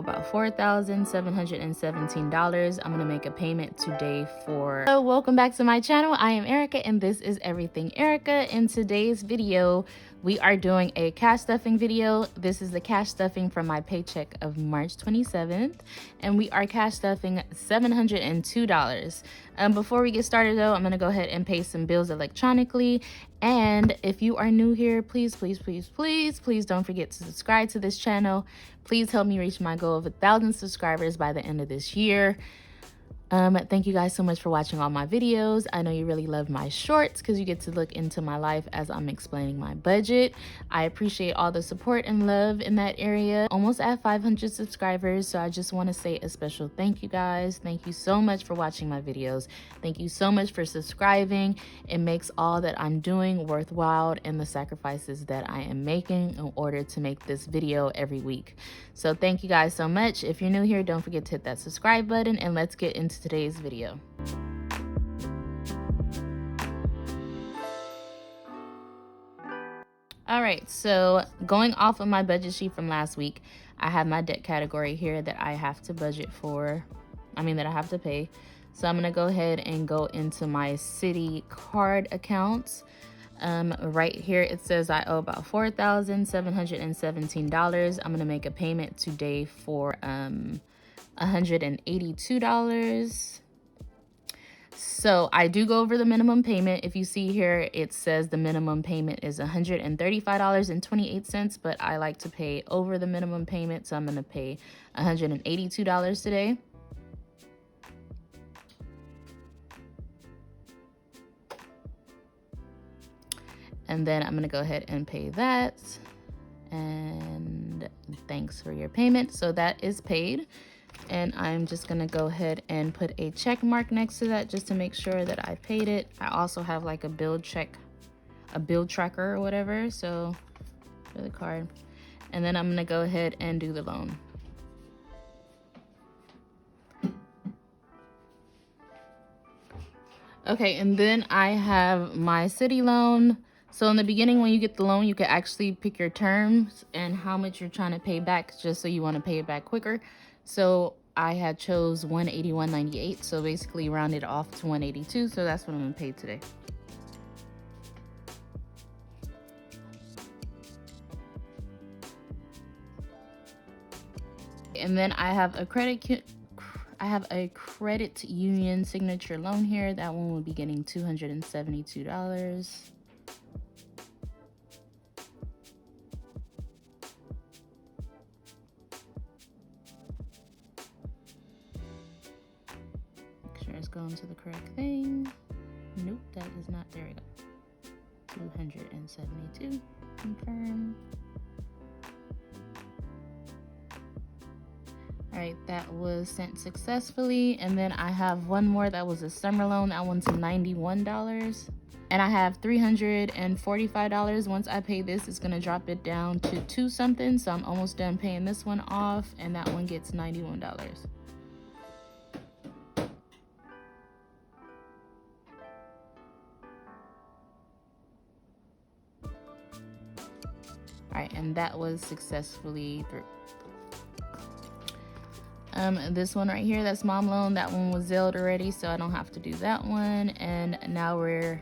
about $4,717. I'm gonna make a payment today for. So welcome back to my channel. I am Erica and this is Everything Erica. In today's video we are doing a cash stuffing video. This is the cash stuffing from my paycheck of March 27th, and we are cash stuffing $702. Before we get started though, I'm gonna go ahead and pay some bills electronically. And if you are new here, please don't forget to subscribe to this channel. Please help me reach my goal of 1,000 subscribers by the end of this year. Thank you guys so much for watching all my videos. I know you really love my shorts because you get to look into my life as I'm explaining my budget. I appreciate all the support and love in that area. Almost at 500 subscribers, so I just want to say a special thank you guys. Thank you so much for watching my videos. Thank you so much for subscribing. It makes all that I'm doing worthwhile and the sacrifices that I am making in order to make this video every week. So thank you guys so much. If you're new here, don't forget to hit that subscribe button, and let's get into today's video. All right, so going off of my budget sheet from last week, I have my debt category here that I have to budget for, that I have to pay. So I'm gonna go ahead and go into my city card accounts. Right here it says I owe about $4,717. I'm gonna make a payment today for $182. So I do go over the minimum payment. If you see here, it says the minimum payment is $135.28, but I like to pay over the minimum payment, so I'm gonna pay $182 today. And then I'm gonna go ahead and pay that. And thanks for your payment. So that is paid. And I'm just gonna go ahead and put a check mark next to that just to make sure that I paid it. I also have like a bill tracker or whatever, so for the card. And then I'm gonna go ahead and do the loan. Okay, and then I have my city loan. So in the beginning, when you get the loan, you can actually pick your terms and how much you're trying to pay back, just so you want to pay it back quicker. So I had chose $181.98, so basically rounded off to $182, so that's what I'm gonna pay today. And then I have a credit union signature loan here. That one will be getting $272. It's going to the correct thing. Nope, that is not. There we go. 272. Confirm. All right, that was sent successfully. And then I have one more that was a summer loan. That one's $91. And I have $345. Once I pay this, it's gonna drop it down to 2 something. So I'm almost done paying this one off, and that one gets $91. All right, and that was successfully through. This one right here, that's mom loan, that one was Zelled already, so I don't have to do that one. And now we're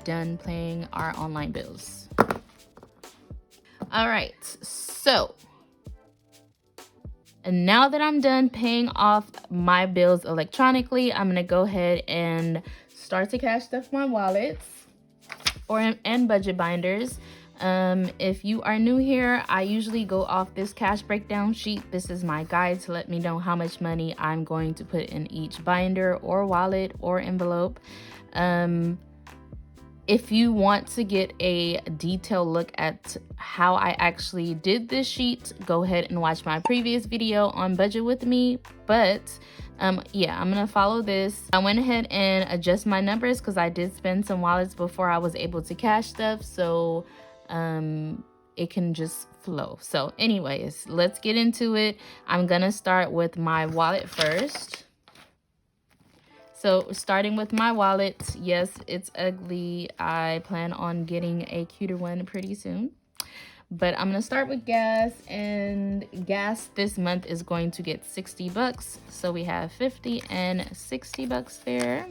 done paying our online bills. All right, so and now that I'm done paying off my bills electronically, I'm gonna go ahead and start to cash stuff my wallets and budget binders. If you are new here, I usually go off this cash breakdown sheet. This is my guide to let me know how much money I'm going to put in each binder or wallet or envelope. If you want to get a detailed look at how I actually did this sheet, go ahead and watch my previous video on budget with me. But yeah, I'm gonna follow this. I went ahead and adjust my numbers because I did spend some wallets before I was able to cash stuff, so it can just flow. So anyways, let's get into it. I'm gonna start with my wallet first. So starting with my wallet, yes, it's ugly. I plan on getting a cuter one pretty soon. But I'm gonna start with gas, and gas this month is going to get 60 bucks. So we have 50 and 60 bucks there.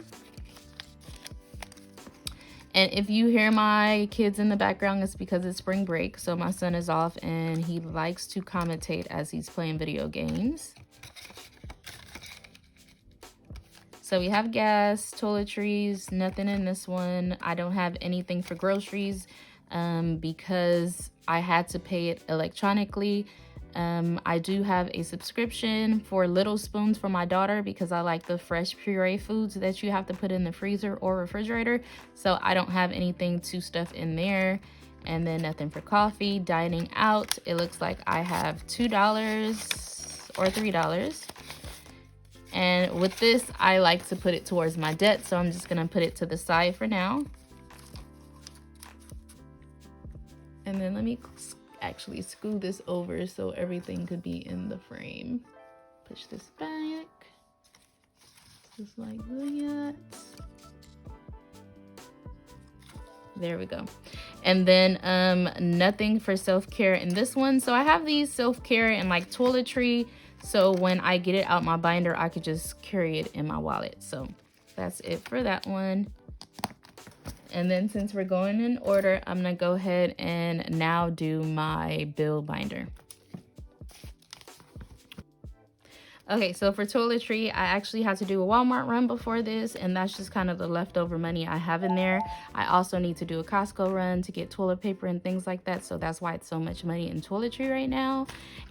And if you hear my kids in the background, it's because it's spring break. So my son is off and he likes to commentate as he's playing video games. So we have gas, toiletries, nothing in this one. I don't have anything for groceries because I had to pay it electronically. I do have a subscription for Little Spoons for my daughter because I like the fresh puree foods that you have to put in the freezer or refrigerator. So I don't have anything to stuff in there. And then nothing for coffee. Dining out, it looks like I have $2 or $3. And with this, I like to put it towards my debt, so I'm just gonna put it to the side for now. And then let me actually scoot this over so everything could be in the frame. Push this back, just like that. There we go. And then nothing for self-care in this one. So I have these self-care and like toiletry. So when I get it out my binder, I could just carry it in my wallet. So that's it for that one. And then since we're going in order, I'm gonna go ahead and now do my bill binder. Okay, so for toiletry, I actually had to do a Walmart run before this, and that's just kind of the leftover money I have in there. I also need to do a Costco run to get toilet paper and things like that, so that's why it's so much money in toiletry right now.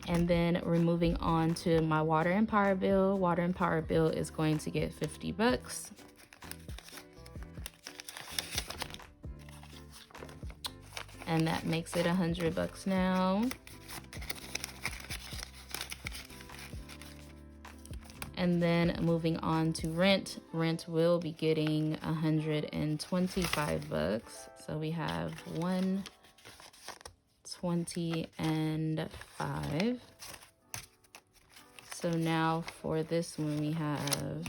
And then we're moving on to my water and power bill. Water and power bill is going to get 50 bucks. And that makes it 100 bucks now. And then moving on to rent. Rent will be getting 125 bucks. So we have 120 and 5. So now for this one we have,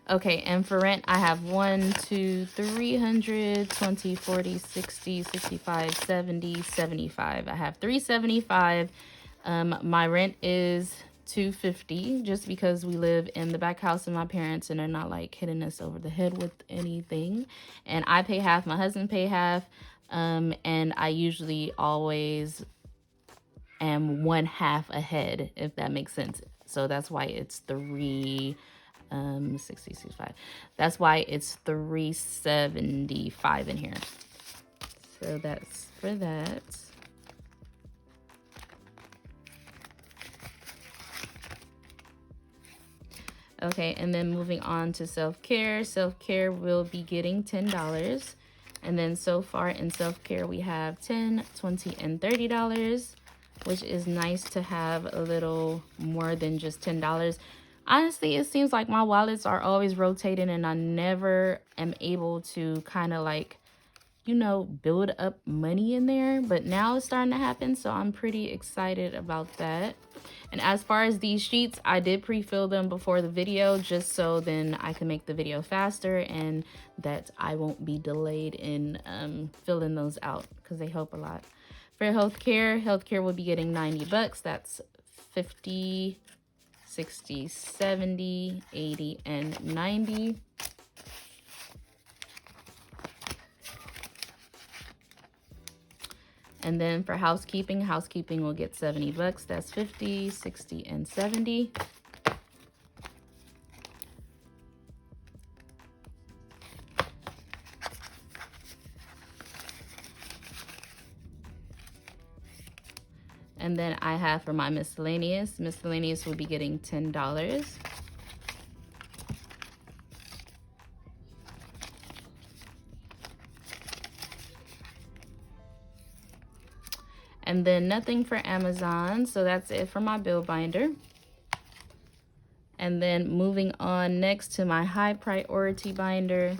okay, and for rent I have 1, 2, 300, 20, 40, 60, 65, 70, 75. I have 375. My rent is $250 just because we live in the back house of my parents and they're not like hitting us over the head with anything. And I pay half, my husband pay half, and I usually always am 1/2 ahead, if that makes sense. So that's why it's 65. That's why it's 375 in here. So that's for that. Okay, and then moving on to self-care. Self-care will be getting $10. And then so far in self-care, we have $10, $20, and $30, which is nice to have a little more than just $10. Honestly, it seems like my wallets are always rotating and I never am able to kind of like, you know, build up money in there, but now it's starting to happen, so I'm pretty excited about that. And as far as these sheets, I did pre-fill them before the video just so then I can make the video faster and that I won't be delayed in filling those out because they help a lot. For healthcare will be getting 90 bucks. That's 50, 60, 70, 80, and 90. And then for housekeeping will get 70 bucks. That's 50, 60, and 70. And then I have for my miscellaneous will be getting $10. And then nothing for Amazon, so that's it for my bill binder. And then moving on next to my high priority binder.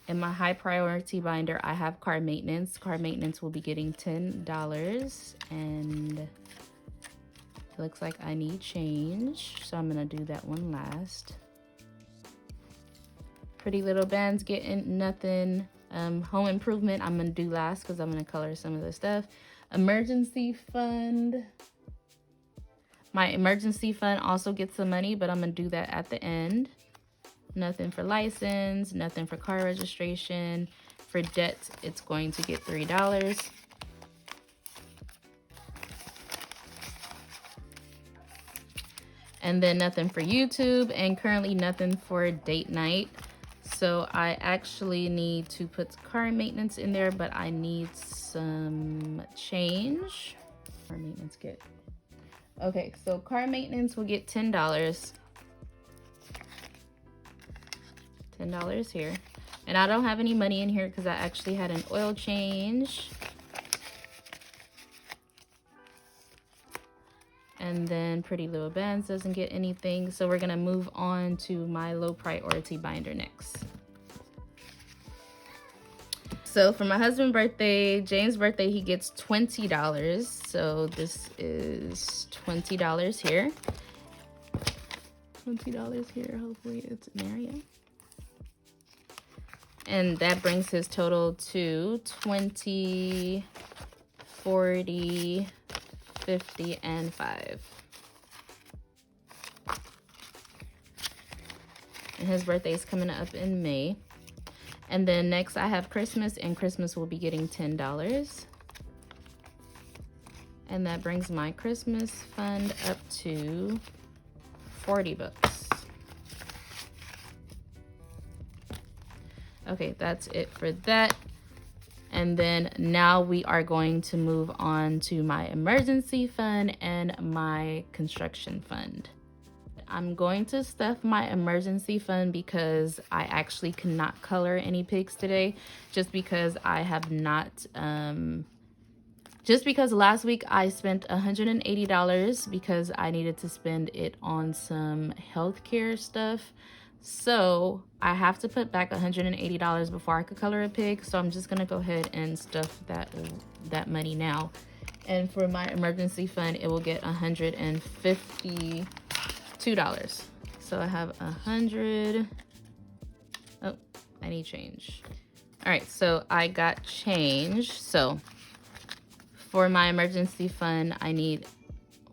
In my high priority binder, I have car maintenance. Car maintenance will be getting $10, and it looks like I need change, so I'm gonna do that one last. Pretty Little Band's getting nothing. Home Improvement I'm gonna do last because I'm gonna color some of the stuff. Emergency fund. My emergency fund also gets some money, but I'm gonna do that at the end. Nothing for license, nothing for car registration. For debt, it's going to get $3. And then nothing for YouTube, and currently nothing for date night. So I actually need to put car maintenance in there, but I need some change. Car maintenance get. Okay, so car maintenance will get $10. $10 here. And I don't have any money in here because I actually had an oil change. And then Pretty Little Bands doesn't get anything. So we're gonna move on to my low priority binder next. So for my husband's birthday, James' birthday, he gets $20. So this is $20 here. $20 here, hopefully it's in there, yeah. And that brings his total to 20, 40, 50, and 5. And his birthday is coming up in May. And then next I have Christmas, and Christmas will be getting $10. And that brings my Christmas fund up to 40 bucks. Okay, that's it for that. And then now we are going to move on to my emergency fund and my construction fund. I'm going to stuff my emergency fund because I actually cannot color any pigs today, just because I have not, just because last week I spent $180 because I needed to spend it on some healthcare stuff. So I have to put back $180 before I could color a pig. So I'm just gonna go ahead and stuff that money now. And for my emergency fund, it will get $152. So I have 100. Oh, I need change. All right, so I got change. So for my emergency fund, I need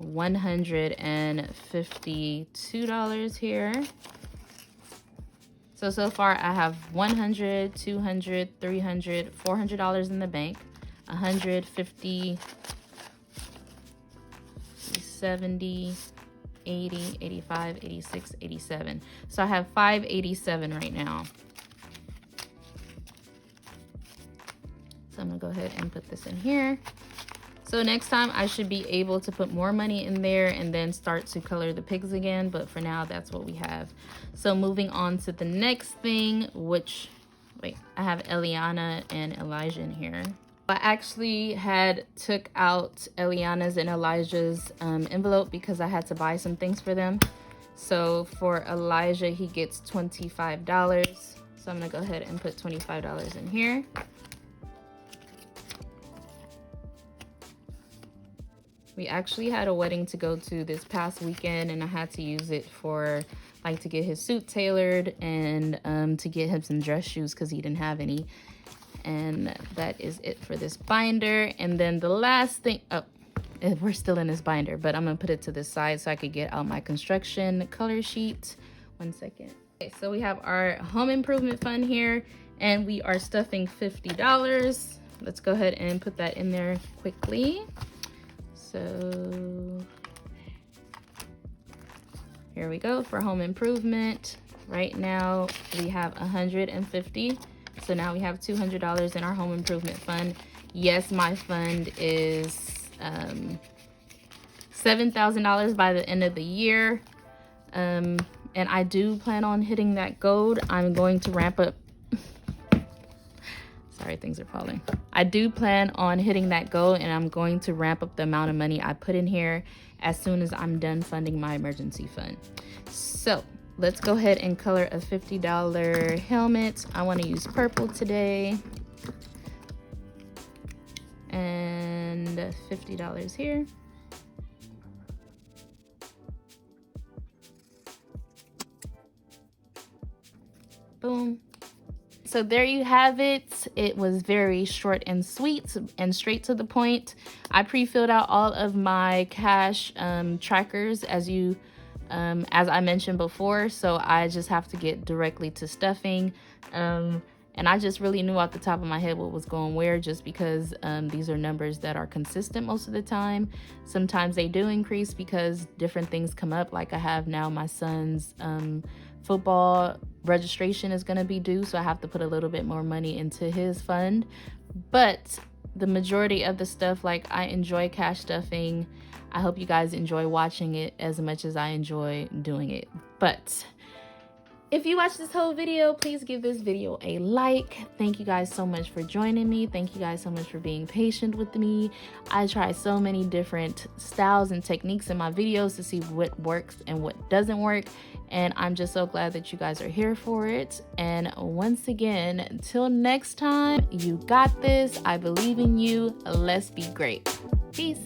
$152 here. So far I have $100, $200, $300, $400 in the bank, 150, 70, 80, 85, 86, 87. So I have 587 right now. So I'm gonna go ahead and put this in here. So next time I should be able to put more money in there and then start to color the pigs again. But for now, that's what we have. So moving on to the next thing, which, wait, I have Eliana and Elijah in here. I actually took out Eliana's and Elijah's envelope because I had to buy some things for them. So for Elijah, he gets $25. So I'm gonna go ahead and put $25 in here. We actually had a wedding to go to this past weekend, and I had to use it for like to get his suit tailored and to get him some dress shoes because he didn't have any. And that is it for this binder. And then the last thing, oh, we're still in this binder, but I'm gonna put it to the side so I could get out my construction color sheet. 1 second. Okay, so we have our home improvement fund here, and we are stuffing $50. Let's go ahead and put that in there quickly. So here we go for home improvement. Right now we have 150. So now we have $200 in our home improvement fund. Yes, my fund is $7,000 by the end of the year. And I do plan on hitting that goal. I'm going to ramp up. Sorry, things are falling. I do plan on hitting that goal, and I'm going to ramp up the amount of money I put in here as soon as I'm done funding my emergency fund. So let's go ahead and color a $50 helmet. I want to use purple today. And $50 here. Boom. so there you have it. It was very short and sweet and straight to the point. I pre-filled out all of my cash trackers as I mentioned before, so I just have to get directly to stuffing. And I just really knew off the top of my head what was going where, just because these are numbers that are consistent most of the time. Sometimes they do increase because different things come up. Like I have now my son's football registration is going to be due, so I have to put a little bit more money into his fund. But the majority of the stuff, like, I enjoy cash stuffing. I hope you guys enjoy watching it as much as I enjoy doing it. But if you watched this whole video, please give this video a like. Thank you guys so much for joining me. Thank you guys so much for being patient with me. I try so many different styles and techniques in my videos to see what works and what doesn't work. And I'm just so glad that you guys are here for it. And once again, until next time, you got this. I believe in you. Let's be great. Peace.